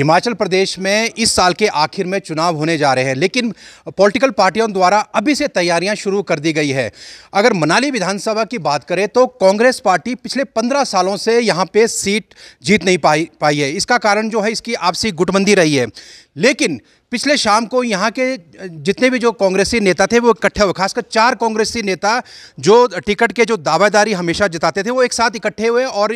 हिमाचल प्रदेश में इस साल के आखिर में चुनाव होने जा रहे हैं, लेकिन पॉलिटिकल पार्टियों द्वारा अभी से तैयारियां शुरू कर दी गई है। अगर मनाली विधानसभा की बात करें तो कांग्रेस पार्टी पिछले 15 सालों से यहां पे सीट जीत नहीं पाई है। इसका कारण जो है इसकी आपसी गुटबंदी रही है। लेकिन पिछले शाम को यहाँ के जितने भी जो कांग्रेसी नेता थे वो इकट्ठे हुए, खासकर 4 कांग्रेसी नेता जो टिकट के जो दावेदारी हमेशा जताते थे वो एक साथ इकट्ठे हुए और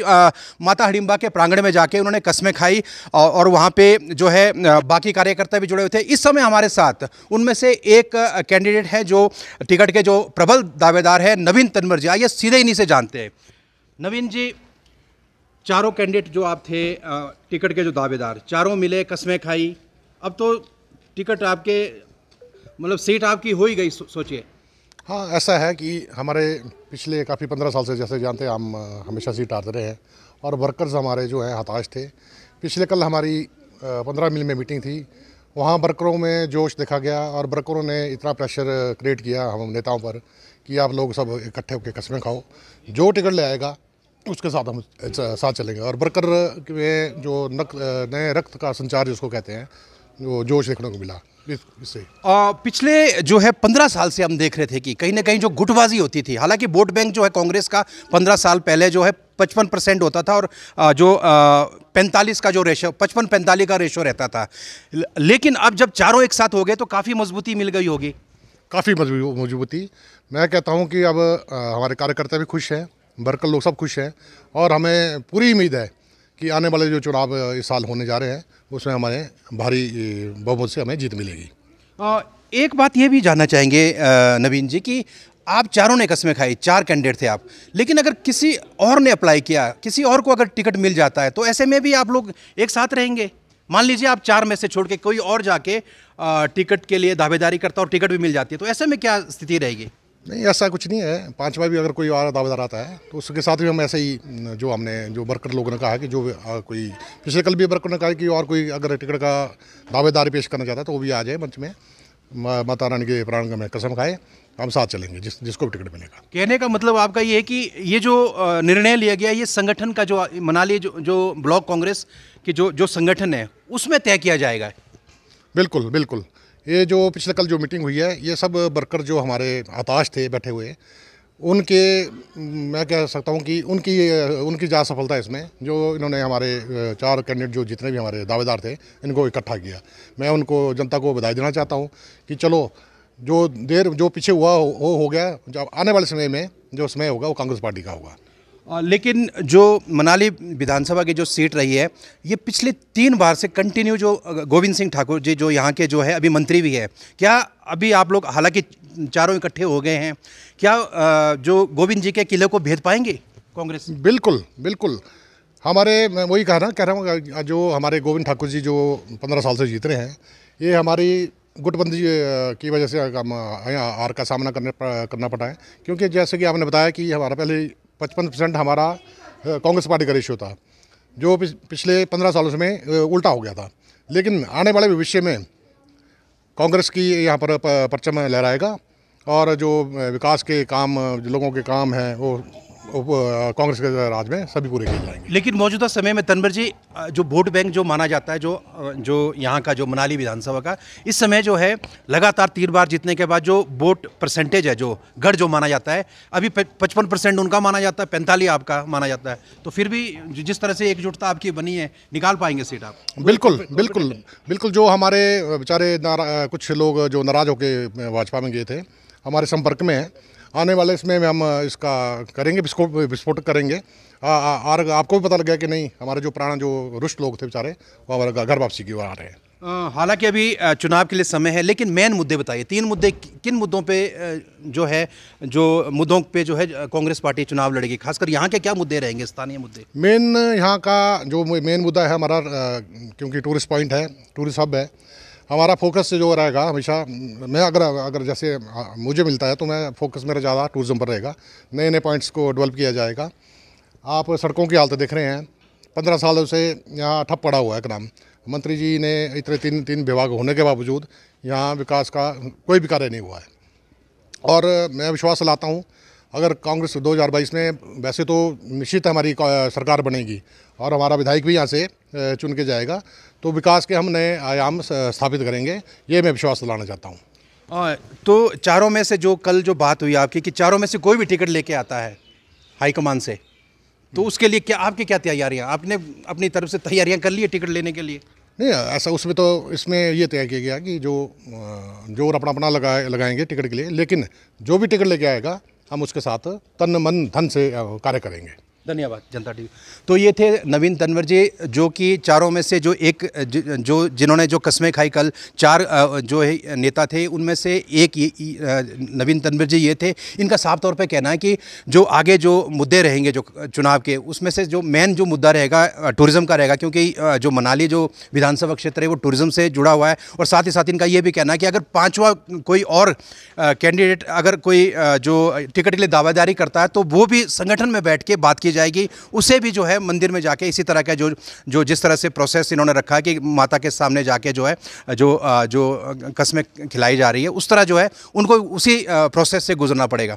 माता हिडिंबा के प्रांगण में जाके उन्होंने कस्में खाई और वहाँ पे जो है बाकी कार्यकर्ता भी जुड़े हुए थे। इस समय हमारे साथ उनमें से एक कैंडिडेट है जो टिकट के जो प्रबल दावेदार है, नवीन तनवर जी। आइए सीधे इन्हीं से जानते हैं। नवीन जी, चारों कैंडिडेट जो आप थे टिकट के जो दावेदार, चारों मिले, कस्में खाई, अब तो टिकट आपके मतलब सीट आपकी हो ही गई, सोचिए। हाँ, ऐसा है कि हमारे पिछले काफ़ी 15 साल से जैसे जानते हैं हम हमेशा सीट हारते रहे हैं और वर्कर्स हमारे जो हैं हताश थे। पिछले कल हमारी 15 मील में मीटिंग थी, वहाँ वर्करों में जोश देखा गया और वर्करों ने इतना प्रेशर क्रिएट किया हम नेताओं पर कि आप लोग सब इकट्ठे होकर कस्में खाओ, जो टिकट ले आएगा उसके साथ हम साथ चलेंगे। और वर्कर में जो नए रक्त का संचार जिसको कहते हैं, वो जोश देखने को मिला इससे। पिछले जो है 15 साल से हम देख रहे थे कि कहीं ना कहीं जो गुटबाजी होती थी, हालांकि वोट बैंक जो है कांग्रेस का 15 साल पहले जो है 55% होता था और जो 45 का जो रेशो 55-45 का रेशो रहता था, लेकिन अब जब चारों एक साथ हो गए तो काफ़ी मजबूती मिल गई होगी। काफ़ी मजबूती। मैं कहता हूँ कि अब हमारे कार्यकर्ता भी खुश हैं, वर्कर लोग सब खुश हैं और हमें पूरी उम्मीद है कि आने वाले जो चुनाव इस साल होने जा रहे हैं उसमें हमारे भारी बहुमत से हमें जीत मिलेगी। एक बात ये भी जानना चाहेंगे नवीन जी कि आप चारों ने कस्में खाई, 4 कैंडिडेट थे आप, लेकिन अगर किसी और ने अप्लाई किया, किसी और को अगर टिकट मिल जाता है तो ऐसे में भी आप लोग एक साथ रहेंगे? मान लीजिए आप 4 में से छोड़ के कोई और जाके टिकट के लिए दावेदारी करता और टिकट भी मिल जाती है, तो ऐसे में क्या स्थिति रहेगी? नहीं, ऐसा कुछ नहीं है। 5वां भी अगर कोई और दावेदार आता है तो उसके साथ भी हम ऐसे ही जो वर्कर लोगों ने कहा है कि जो कोई पिछले कल भी वर्कर ने कहा कि और कोई अगर टिकट का दावेदारी पेश करना चाहता है तो वो भी आ जाए मंच में, माता रानी के प्रांगण में कसम खाए, हम साथ चलेंगे जिसको भी टिकट मिलेगा। कहने का मतलब आपका ये है कि ये जो निर्णय लिया गया ये संगठन का जो मनाली जो ब्लॉक कांग्रेस की जो संगठन है उसमें तय किया जाएगा। बिल्कुल बिल्कुल। ये जो पिछले कल जो मीटिंग हुई है, ये सब वर्कर जो हमारे हताश थे बैठे हुए, उनके मैं कह सकता हूँ कि उनकी ज़्यादा सफलता है इसमें, जो इन्होंने हमारे 4 कैंडिडेट जो जितने भी हमारे दावेदार थे इनको इकट्ठा किया। मैं उनको जनता को बधाई देना चाहता हूँ कि चलो जो पीछे हुआ हो गया, जब आने वाले समय में जो समय होगा वो कांग्रेस पार्टी का होगा। लेकिन जो मनाली विधानसभा की जो सीट रही है ये पिछले 3 बार से कंटिन्यू जो गोविंद सिंह ठाकुर जी जो यहाँ के जो है अभी मंत्री भी है, क्या अभी आप लोग हालांकि चारों इकट्ठे हो गए हैं, क्या जो गोविंद जी के किले को भेद पाएंगे कांग्रेस? बिल्कुल बिल्कुल। मैं वही कह रहा हूँ, जो हमारे गोविंद ठाकुर जी जो 15 साल से जीत रहे हैं, ये हमारी गुटबंदी की वजह से हार का सामना करना पड़ा है। क्योंकि जैसे कि आपने बताया कि हमारा पहले 55% हमारा कांग्रेस पार्टी का रेशियो था, जो पिछले 15 सालों में उल्टा हो गया था। लेकिन आने वाले भविष्य में कांग्रेस की यहाँ पर परचम लहराएगा और जो विकास के काम, जो लोगों के काम हैं, वो कांग्रेस के राज में सभी पूरे किए जाएंगे। लेकिन मौजूदा समय में तनवर जी जो वोट बैंक जो माना जाता है, जो यहाँ का जो मनाली विधानसभा का इस समय जो है लगातार 3 बार जीतने के बाद जो वोट परसेंटेज है, जो गढ़ जो माना जाता है, अभी 55% उनका माना जाता है, 45 आपका माना जाता है। तो फिर भी जिस तरह से एकजुटता आपकी बनी है, निकाल पाएंगे सीट आप? बिल्कुल बिल्कुल बिल्कुल। जो हमारे बेचारे कुछ लोग जो नाराज होकर भाजपा में गए थे हमारे संपर्क में हैं, आने वाले इसमें हम इसका करेंगे, विस्फोट करेंगे। और आपको भी पता लग गया कि नहीं, हमारे जो पुराना जो रुष्ट लोग थे बेचारे वो हमारे घर वापसी की ओर आ रहे हैं। हालांकि अभी चुनाव के लिए समय है, लेकिन मेन मुद्दे बताइए। 3 मुद्दे, किन मुद्दों पे जो है कांग्रेस पार्टी चुनाव लड़ेगी? खासकर यहाँ के क्या मुद्दे रहेंगे, स्थानीय मुद्दे? मेन यहाँ का जो मेन मुद्दा है हमारा, क्योंकि टूरिस्ट पॉइंट है, टूरिस्ट हब है, हमारा फोकस जो रहेगा हमेशा, मैं अगर जैसे मुझे मिलता है तो मैं फोकस मेरा ज़्यादा टूरिज़्म पर रहेगा। नए नए पॉइंट्स को डेवलप किया जाएगा। आप सड़कों की हालत देख रहे हैं, 15 सालों से यहाँ ठप पड़ा हुआ है काम। मंत्री जी ने इतने 3 विभाग होने के बावजूद यहाँ विकास का कोई भी कार्य नहीं हुआ है। और मैं विश्वास लाता हूँ अगर कांग्रेस 2022 में, वैसे तो निश्चित हमारी सरकार बनेगी और हमारा विधायक भी यहाँ से चुन के जाएगा, तो विकास के हम नए आयाम स्थापित करेंगे, ये मैं विश्वास दिलाना चाहता हूँ। तो चारों में से जो कल जो बात हुई आपकी कि चारों में से कोई भी टिकट लेके आता है हाईकमान से, तो उसके लिए क्या आपकी क्या तैयारियां, आपने अपनी तरफ से तैयारियां कर ली है टिकट लेने के लिए? नहीं, ऐसा उसमें तो इसमें ये तय किया गया कि जो जोर अपना अपना लगाएंगे टिकट के लिए, लेकिन जो भी टिकट लेके आएगा हम उसके साथ तन मन धन से कार्य करेंगे। धन्यवाद जनता टीवी। तो ये थे नवीन तनवर जी, जो कि चारों में से जो एक जो जिन्होंने जो कस्में खाई कल, चार जो है नेता थे उनमें से एक नवीन तनवर जी ये थे। इनका साफ तौर पे कहना है कि जो आगे जो मुद्दे रहेंगे जो चुनाव के, उसमें से जो मेन जो मुद्दा रहेगा टूरिज़्म का रहेगा, क्योंकि जो मनाली जो विधानसभा क्षेत्र है वो टूरिज़्म से जुड़ा हुआ है। और साथ ही साथ इनका ये भी कहना है कि अगर पाँचवा कोई और कैंडिडेट अगर कोई जो टिकट के लिए दावेदारी करता है तो वो भी संगठन में बैठ के बात की जाएगी, उसे भी जो है मंदिर में जाके इसी तरह का जो जिस तरह से प्रोसेस इन्होंने रखा है कि माता के सामने जाके जो है जो कस्में खिलाई जा रही है, उस तरह जो है उनको उसी प्रोसेस से गुजरना पड़ेगा।